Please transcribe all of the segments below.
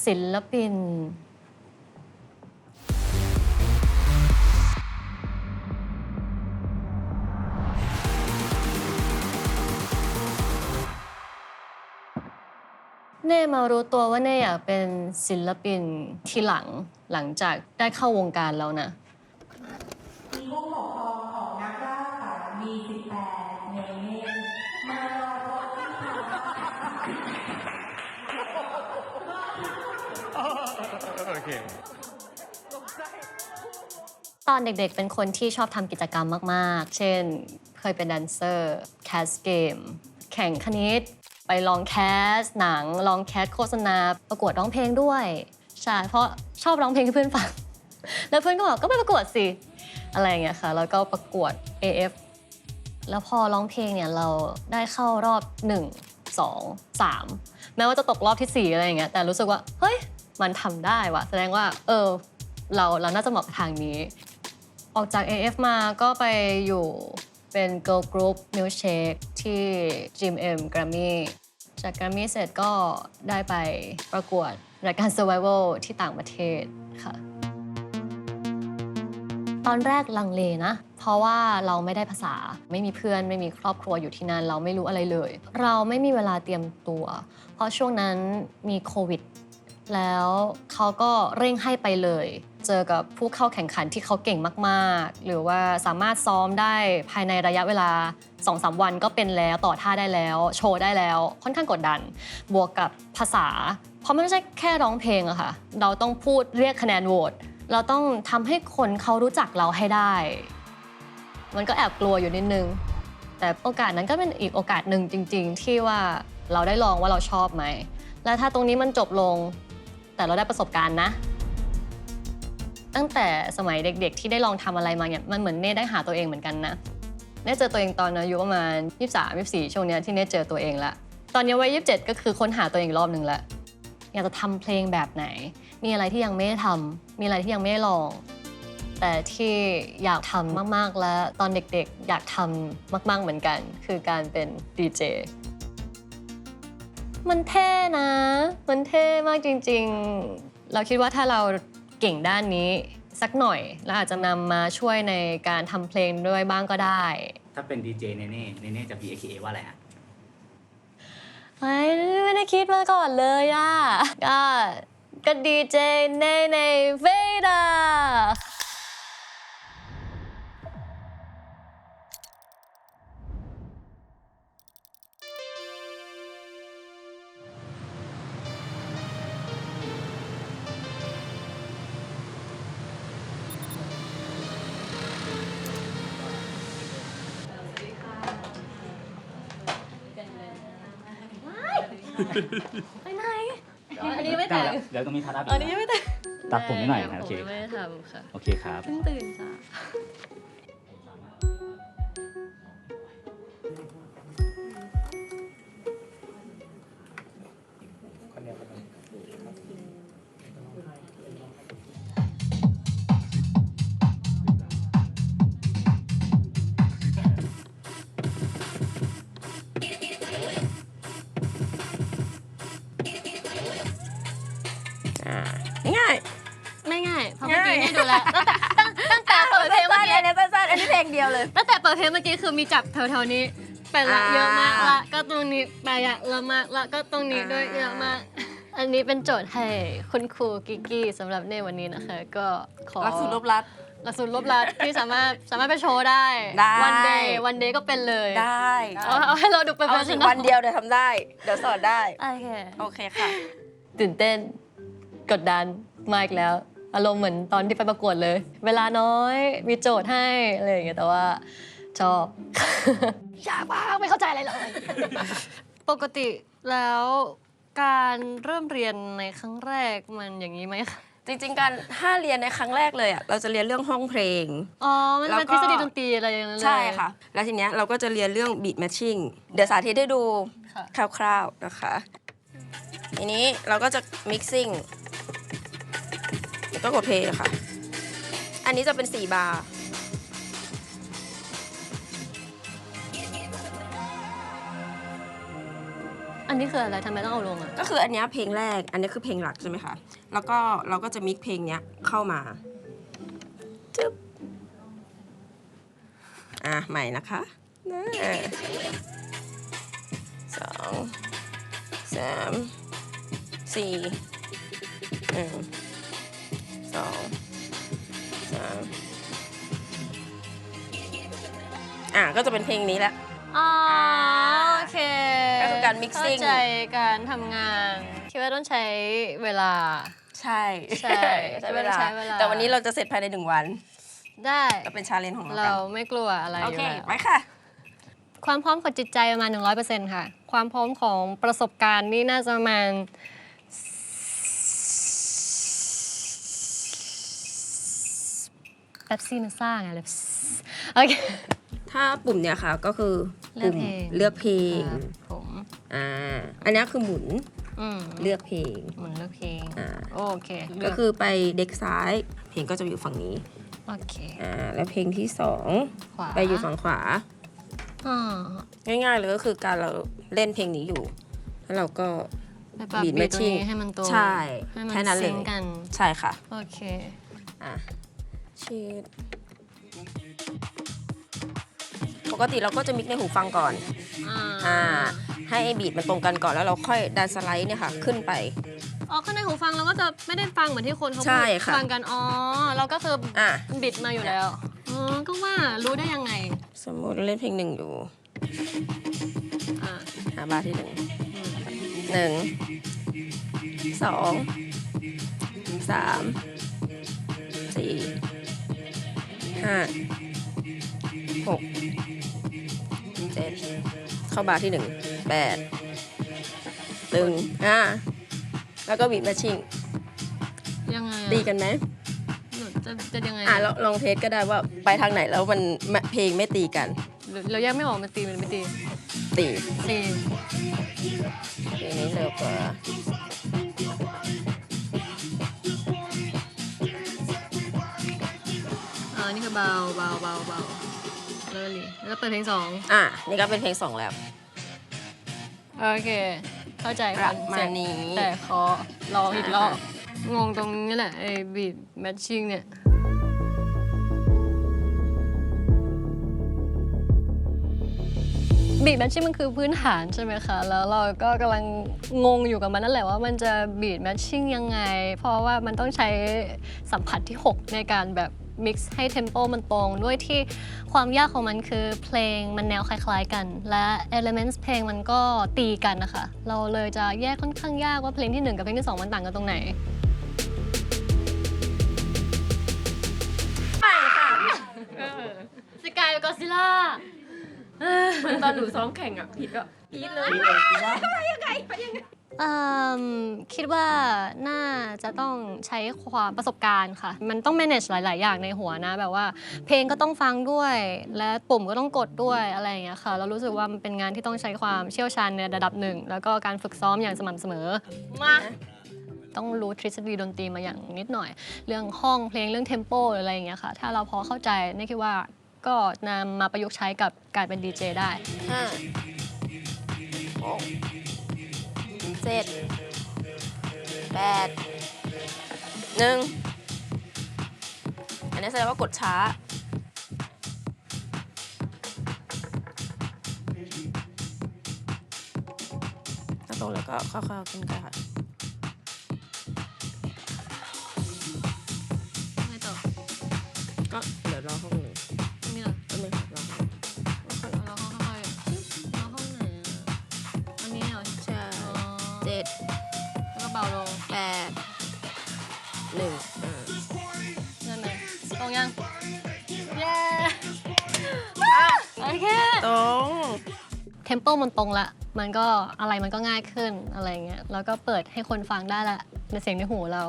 ศิลปินเน่มารู้ตัวว่าเน่อยากเป็นศิลปินทีหลังจากได้เข้าวงการแล้วนะมีผู้ปกครองของนักล่าฝันมี18เนเน่มารอรถที่ทางโอเคตอนเด็กๆเป็นคนที่ชอบทำกิจกรรมมากๆเช่นเคยเป็นแดนเซอร์แคสเกมแข่งคณิตไปลองแคสหนังลองแคสโฆษณาประกวดร้องเพลงด้วยใช่เพราะชอบร้องเพลงให้เพื่อนฟังแล้วเพื่อนก็บอกก็ไปประกวดสิอะไรอย่างเงี้ยค่ะแล้วก็ประกวด AF แล้วพอร้องเพลงเนี่ยเราได้เข้ารอบ1 2 3แม้ว่าจะตกรอบที่4อะไรอย่างเงี้ยแต่รู้สึกว่าเฮ้ยมันทำได้ว่ะแสดงว่าเราน่าจะเหมาะกับทางนี้ออกจาก AF มาก็ไปอยู่เป็น Girl Group Milkshake ที่ GMM Grammy จาก Grammy เสร็จก็ได้ไปประกวดรายการ Survival ที่ต่างประเทศค่ะตอนแรกลังเลนะเพราะว่าเราไม่ได้ภาษาไม่มีเพื่อนไม่มีครอบครัวอยู่ที่นั่นเราไม่รู้อะไรเลยเราไม่มีเวลาเตรียมตัวเพราะช่วงนั้นมีโควิดแล้วเขาก็เร่งให้ไปเลยเจอกับผู้เข้าแข่งขันที่เขาเก่งมากๆหรือว่าสามารถซ้อมได้ภายในระยะเวลา 2-3 วันก็เป็นแล้วต่อท่าได้แล้วโชว์ได้แล้วค่อนข้างกดดันบวกกับภาษาเพราะมันไม่ใช่แค่ร้องเพลงอะค่ะเราต้องพูดเรียกคะแนนโหวตเราต้องทำให้คนเขารู้จักเราให้ได้มันก็แอบกลัวอยู่นิดนึงแต่โอกาสนั้นก็เป็นอีกโอกาสหนึ่งจริงๆที่ว่าเราได้ลองว่าเราชอบไหมและถ้าตรงนี้มันจบลงแต่เราได้ประสบการณ์นะตั้งแต่สมัยเด็กๆที่ได้ลองทำอะไรมาเนี่ยมันเหมือนเน่ได้หาตัวเองเหมือนกันนะเน่เจอตัวเองตอนอายุประมาณ23-24ช่วงนี้ที่เน่เจอตัวเองละตอนนี้วัย27ก็คือค้นหาตัวเองรอบนึงละอยากจะทำเพลงแบบไหนมีอะไรที่ยังไม่ได้ทำมีอะไรที่ยังไม่ได้ลองแต่ที่อยากทำมากๆและตอนเด็กๆอยากทำมากๆเหมือนกันคือการเป็นดีเจมันเท่นะมันเท่มากจริงๆเราคิดว่าถ้าเราเก่งด้านนี้สักหน่อยแล้วอาจจะนำมาช่วยในการทำเพลงด้วยบ้างก็ได้ถ้าเป็นดีเจเน่จะ BAKA ว่าอะไรฮะไม่ได้คิดมาก่อนเลยอ่ะก็ดีเจในเวดาไปไหนอันนี้ไม่แต่งเดี๋ยวตรงนี้ทารับอันนี้ไม่แต่งตัดผมนิดหน่อยนะโอเคไม่ได้ทำค่ะโอเคครับเพิ่งตื่นจ้ะง่ายไม่ง่ายเพราะเมื่อกี้นี่ดูแลตั้งแต่เปิดเพลงเมื่อกี้เนี่ยสั้นๆอันนี้เพลงเดียวเลยตั้งแต่เปิดเพลงเมื่อกี้คือมีจับแถวๆนี้ไปละเยอะมากละก็ตรงนี้ไปเยอะมากละก็ตรงนี้ด้วยเยอะมากอันนี้เป็นโจทย์ให้คุณครูกิกกี้สำหรับในวันนี้นะคะก็ขอหลักสูตรรวบรัดหลักสูตรรวบรัดที่สามารถไปโชว์ได้วันเดย์ก็เป็นเลยได้เอาให้เราดูเป็นวันเดียวเดี๋ยวทำได้เดี๋ยวสอนได้โอเคค่ะตื่นเต้นกดดันมาอีกแล้วอารมณ์เหมือนตอนที่ไปประกวดเลยเวลาน้อยมีโจทย์ให้อะไรอย่างเงี้ยแต่ว่าชอบยากมากไม่เข้าใจอะไรเลยปกติแล้วการเริ่มเรียนในครั้งแรกมันอย่างนี้ไหมคะจริงๆการถ้าเรียนในครั้งแรกเลยอ่ะเราจะเรียนเรื่องห้องเพลงมันเป็นทฤษฎีดนตรีอะไรอย่างนั้นเลยใช่ค่ะแล้วทีเนี้ยเราก็จะเรียนเรื่อง beat matching เดี๋ยวสาธิตให้ดูคร่าวๆนะคะทีนี้เราก็จะ mixing แล้วก็กดเพลย์ค่ะอันนี้จะเป็น4บาร์ อันนี้คืออะไรทำไมต้องเอาลงอ่ะ ก็คืออันเนี้ยเพลงแรก อันนี้คือเพลงหลักใช่ไหมคะ แล้วก็เราก็จะมิกเพลงเนี้ยเข้ามาจึ๊บใหม่นะคะสองสามสี่สองสามก็จะเป็นเพลงนี้แหละ อ๋อโอเค ก็คือการ mixing เข้าใจการทำงาน คิดว่าต้องใช้เวลา ใช่ ใช่ ใช้เวลา ใช้เวลา แต่วันนี้เราจะเสร็จภายใน1 วัน ได้ ก็เป็นชาเลนจ์ของเรา เรา กัน ไม่กลัวอะไร โอ อยู่ เค แล้ว ไปค่ะ ความพร้อมของจิตใจประมาณ 100% ค่ะ ความพร้อมของประสบการณ์นี่น่าจะประมาณแป๊บซี่มันซ่าไงเลยโอเค ถ้าปุ่มเนี้ยค่ะก็คือปุ่ม เลื เลื อ อก ก เพ เพ ล ล ง ง ผม อันเนี้ยคือหมุน อืม เลือกเพลง หมุนเลือกเพลง อ่า โอเคเลื ก็ อก คือไปเด็กซ้าย เพลงก็จะอยู่ฝั่งนี้ โอเค แล้วเพลงที่สอง ขวา ไปอยู่ฝั่งขวา อ่า ง่ายๆเลยก็คือการเราเล่นเพลงนี้อยู่ แล้วเราก็ ไปปรับ beat บีทตรง matching นี้ให้มันตรง ใช่ ให้มัน แค่นั้นเลย ซิงค์กัน ใช่ค่ะ โอเค ชีดปกติเราก็จะมิกในหูฟังก่อน ให้ไอ้บีทมันตรงกันก่อนแล้วเราค่อยดันสไลด์เนี่ยค่ะ ขึ้นไป อ๋อข้างในหูฟังเราก็จะไม่ได้ฟังเหมือนที่คนเขา ใช่ พูด ค่ะ ฟังกัน อ๋อ เราก็คือ อ่ะ บิดมาอยู่แล้ว อ๋อ ก็ว่ารู้ได้ยังไง สมมติเราเล่นเพลงหนึ่งอยู่ อ่า หาบาร์ที่หนึ่งสองสามสี่ห้าหกเจ็ดเข้าบาร์ที่8แล้วก็บีทแมทชิ่ง ยังไงอะ ดีกันไหม หนูจะยังไง ลองเทสก็ได้ว่าไปทางไหนแล้วมันเพลงไม่ตีกัน เราแยกไม่ออกมันตีมันไม่ตี ตี ตี เพลงนี้เร็วกว่า นี่คือเบาเริ่มเลยแล้วเปิดเพลงสอง นี่ก็เป็นเพลง2แล้ว โอเค เข้าใจ ประ คอน มา เซ็ ณ ปต์ นี้ แต่ขอลองอีกรอบ งงตรงนี้แหละ ไอ้บีทแมทชิ่งเนี่ย บีทแมทชิ่งมันคือพื้นฐานใช่ไหมคะ แล้วเราก็กำลังงงอยู่กับมันนั่นแหละว่ามันจะบีทแมทชิ่งยังไง เพราะว่ามันต้องใช้สัมผัสที่ 6 ในการแบบมิกซ์ให้เทมโปมันตรงด้วยที่ความยากของมันคือเพลงมันแนวคล้ายๆกัน และเอลิเมนต์เพลงมันก็ตีกันนะคะ เราเลยจะแยกค่อนข้างยากว่าเพลงที่ 1 กับเพลงที่ 2 มันต่างกันตรงไหน สกายกับก็ซิล่า เหมือนตอนหนูซ้อมแข่งอ่ะผิดก็พีดเลย คิดว่าน่าจะต้องใช้ความประสบการณ์ค่ะ มันต้อง manage หลาย ๆ อย่างในหัวนะ แบบว่าเพลงก็ต้องฟังด้วย และปุ่มก็ต้องกดด้วยอะไรอย่างเงี้ยค่ะ เรารู้สึกว่ามันเป็นงานที่ต้องใช้ความเชี่ยวชาญในระดับหนึ่ง แล้วก็การฝึกซ้อมอย่างสม่ำเสมอ มา ต้องรู้ทฤษฎีดนตรีมาอย่างนิดหน่อย เรื่องห้องเพลงเรื่องเทมโปหรืออะไรอย่างเงี้ยค่ะ ถ้าเราพอเข้าใจนี่คิดว่าก็นำมาประยุกต์ใช้กับการเป็นดีเจได้ 7 8 1 อันนี้แสดงว่ากดช้า ถ้าตรงแล้วก็ค่อยๆขึ้นกันค่ะ ไม่ต่อ ก็เดี๋ยวรอห้องหนึ่ง นี่เหรอ ก็ไม่ค่ะรอห้อง เราค่อยๆเราห้องไหนอันนี้เหรอ ใช่ อ๋อ 7 แล้วก็เบาลง 8 1 นั่นไหมตรงยัง เย้โอเค ตรง เทมโปมันตรงละ มันก็อะไรมันก็ง่ายขึ้นอะไรเงี้ย แล้วก็เปิดให้คนฟังได้ละในเสียงในหูเรา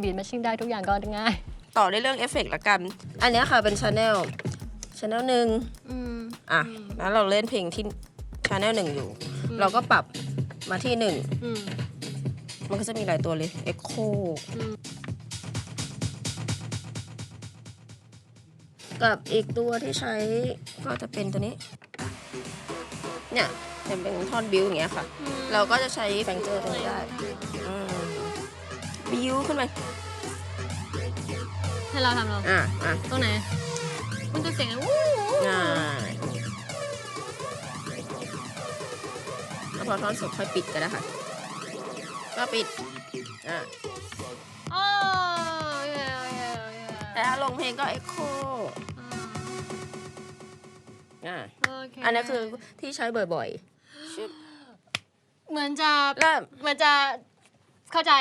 บีทแมชชิ่งได้ทุกอย่างก็ง่าย ต่อด้วยเรื่องเอฟเฟกต์ละกัน อันเนี้ยค่ะเป็นชาแนลหนึ่ง อืม แล้วเราเล่นเพลงที่ชาแนล1อยู่ เราก็ปรับมาที่ อืม 1 มันก็จะมีหลายตัวเลย Echo อืม กับอีกตัวที่ใช้ก็จะเป็นตัวนี้ เนี่ย เป็นท่อนบิวอย่างเงี้ยค่ะ เราก็จะใช้แฟงเจอร์ตรงนี้ได้บิวขึ้นไป ให้เราทำเรา ตรงไหน มันจะเสียงวู้ แล้วพอท่อนสุดค่อยปิดก็ได้ค่ะ ก็ปิดโอ้ย แต่ถ้าลงเพลงก็เอ็กโคอันนี้คือที่ใช้บ่อยๆ เหมือนจะ เริ่ม เข้าใจ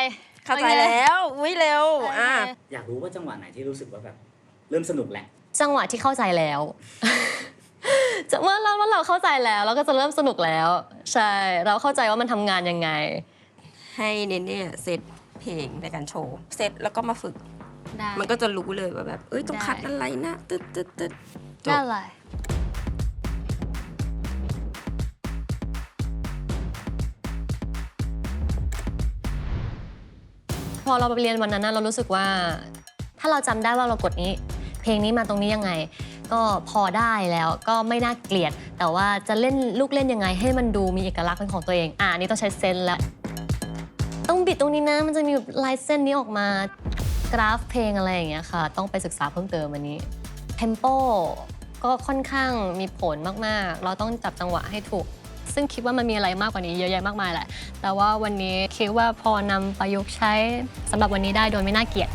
แล้วอุ้ยเร็วอยากรู้ว่าจังหวะไหนที่รู้สึกว่าแบบเริ่มสนุกแหละ จังหวะที่เข้าใจแล้ว เมื่อเราเข้าใจแล้วเราก็จะเริ่มสนุกแล้ว ใช่เราเข้าใจว่ามันทำงานยังไง ให้เนเน่เซตเพลงในการโชว์เซตแล้วก็มาฝึก ได้ มันก็จะรู้เลยว่าแบบต้องคัดอะไรนะตึ๊ดจบ ได้เลยพอเราไปเรียนวันนั้นเรารู้สึกว่าถ้าเราจำได้ว่าเรากดนี้เพลงนี้มาตรงนี้ยังไง ก็พอได้แล้วก็ไม่น่าเกลียด แต่ว่าจะเล่นลูกเล่นยังไงให้มันดูมีเอกลักษณ์เป็นของตัวเองอันนี้ต้องใช้เซนส์แล้วต้องบิดตรงนี้นะมันจะมีลายเส้นนี้ออกมากราฟเพลงอะไรอย่างเงี้ยค่ะต้องไปศึกษาเพิ่มเติมอันนี้เทมโปก็ค่อนข้างมีผลมากๆเราต้องจับจังหวะให้ถูกซึ่งคิดว่ามันมีอะไรมากกว่านี้เยอะแยะมากมายแหละแต่ว่าวันนี้คิดว่าพอนำประยุกต์ใช้สำหรับวันนี้ได้โดยไม่น่าเกลียด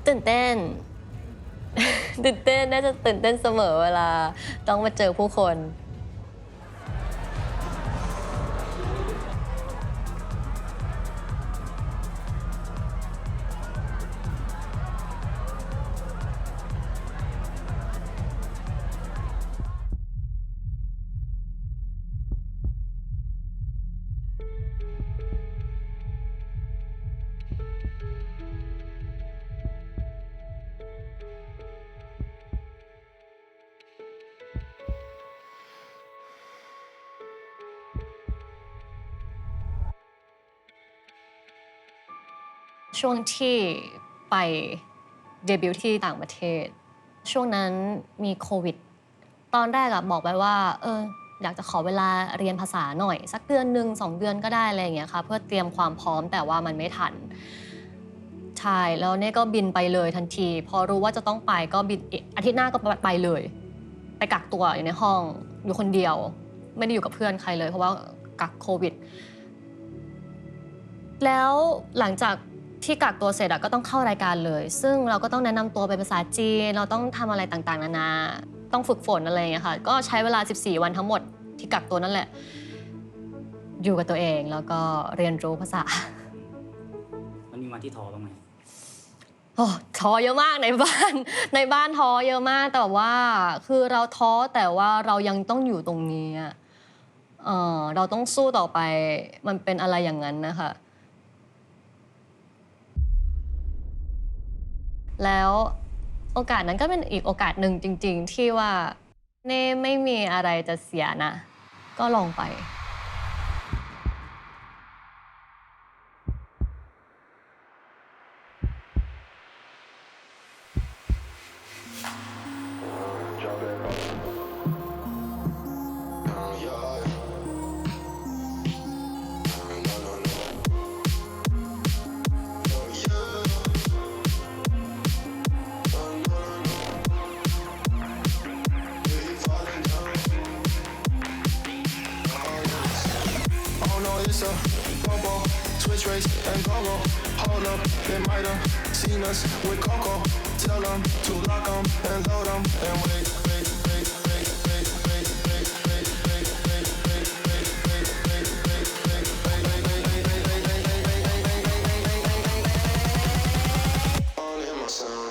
ตื่นเต้น น่าจะตื่นเต้นเสมอเวลาต้องมาเจอผู้คนช่วงที่ไปเดบิวต์ที่ต่างประเทศช่วงนั้นมีโควิดตอนแรกบอกไปว่าอยากจะขอเวลาเรียนภาษาหน่อยสักเดือนหนึ่ง2 เดือนก็ได้อะไรอย่างเงี้ยค่ะเพื่อเตรียมความพร้อมแต่ว่ามันไม่ทันใช่แล้วเนี่ยก็บินไปเลยทันทีพอรู้ว่าจะต้องไปก็บินอาทิตย์หน้าก็ไปเลยไปกักตัวอยู่ในห้องอยู่คนเดียวไม่ได้อยู่กับเพื่อนใครเลยเพราะว่ากักโควิดแล้วหลังจากที่กักตัวเสร็จก็ต้องเข้ารายการเลยซึ่งเราก็ต้องแนะนำตัวเป็นภาษาจีนเราต้องทำอะไรต่างๆนานาต้องฝึกฝนอะไรอย่างเงี้ยค่ะก็ใช้เวลา14 วันทั้งหมดที่กักตัวนั่นแหละอยู่กับตัวเองแล้วก็เรียนรู้ภาษามันมีวันที่ท้อบ้างไหมท้อเยอะมากในบ้านท้อเยอะมากแต่ว่าคือเราท้อแต่ว่าเรายังต้องอยู่ตรงนี้เราต้องสู้ต่อไปมันเป็นอะไรอย่างนั้นนะคะแล้วโอกาสนั้นก็เป็นอีกโอกาสหนึ่งจริงๆที่ว่าเน่ไม่มีอะไรจะเสียนะก็ลองไปIt's a bubble, switch race and go-go. Hold up, they might have seen us with Coco. Tell them to lock them and load them and wait. All in my sound.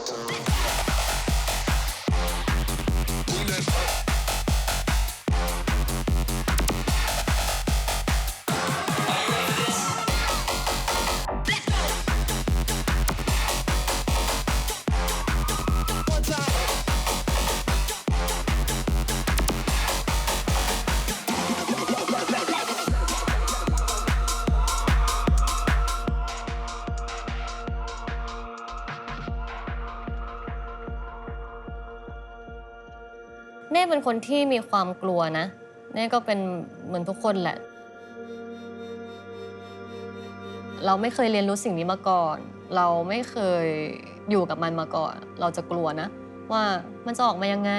เน่เป็นคนที่มีความกลัวนะเน่ก็เป็นเหมือนทุกคนแหละ เราไม่เคยเรียนรู้สิ่งนี้มาก่อน เราไม่เคยอยู่กับมันมาก่อน เราจะกลัวนะ ว่ามันจะออกมายังไง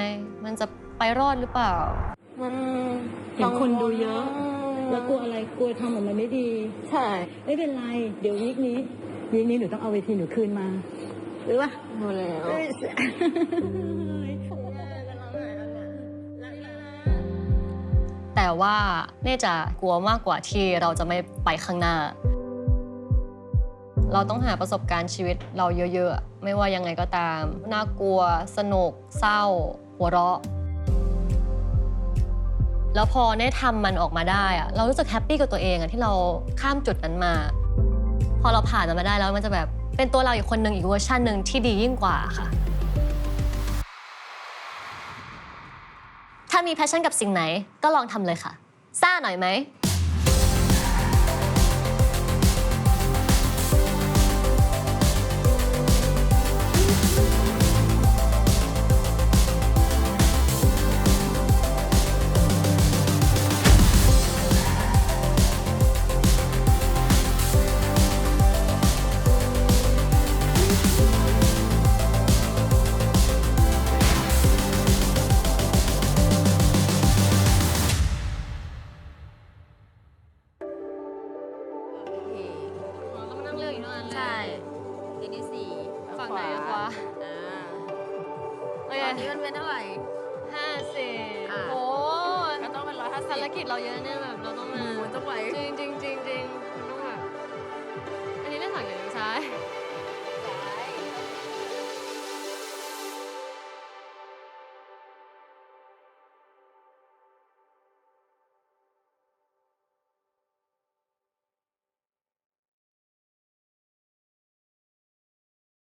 มันจะไปรอดหรือเปล่า มัน เห็นคนดูเยอะ แล้วกลัวอะไรกลัวทำออกมาไม่ดี ใช่ ไม่เป็นไร เดี๋ยววีคนี้หนูต้องเอาเวทีหนูคืนมาหรือว่า ดูแล้ว แต่ว่าเน่จะกลัวมากกว่าที่เราจะไม่ไปข้างหน้า เราต้องหาประสบการณ์ชีวิตเราเยอะๆ ไม่ว่ายังไงก็ตาม น่ากลัว สนุก เศร้า หัวเราะ แล้วพอได้ทำมันออกมาได้อะเรารู้สึกแฮปปี้กับตัวเองอะที่เราข้ามจุดนั้นมา พอเราผ่านมันมาได้แล้วมันจะแบบเป็นตัวเราอีกคนหนึ่งอีกเวอร์ชันหนึ่งที่ดียิ่งกว่าค่ะ ถ้ามีแพชชั่นกับสิ่งไหนก็ลองทำเลยค่ะ ซ่าหน่อยไหม เราต้องนั่งเลือกอีกนานเลย ใช่ทีที่สี่ ฝั่งไหนอะคะ โอเค ตอนนี้มันเป็นเท่าไหร่ 50 อ่ะ โอ้ ก็ต้องเป็น150 ภารกิจเราเยอะเนี่ยแบบเราต้องมา มันต้องไหว จริงมันต้องแบบอันนี้เล่นฝั่งไหนดีซ้าย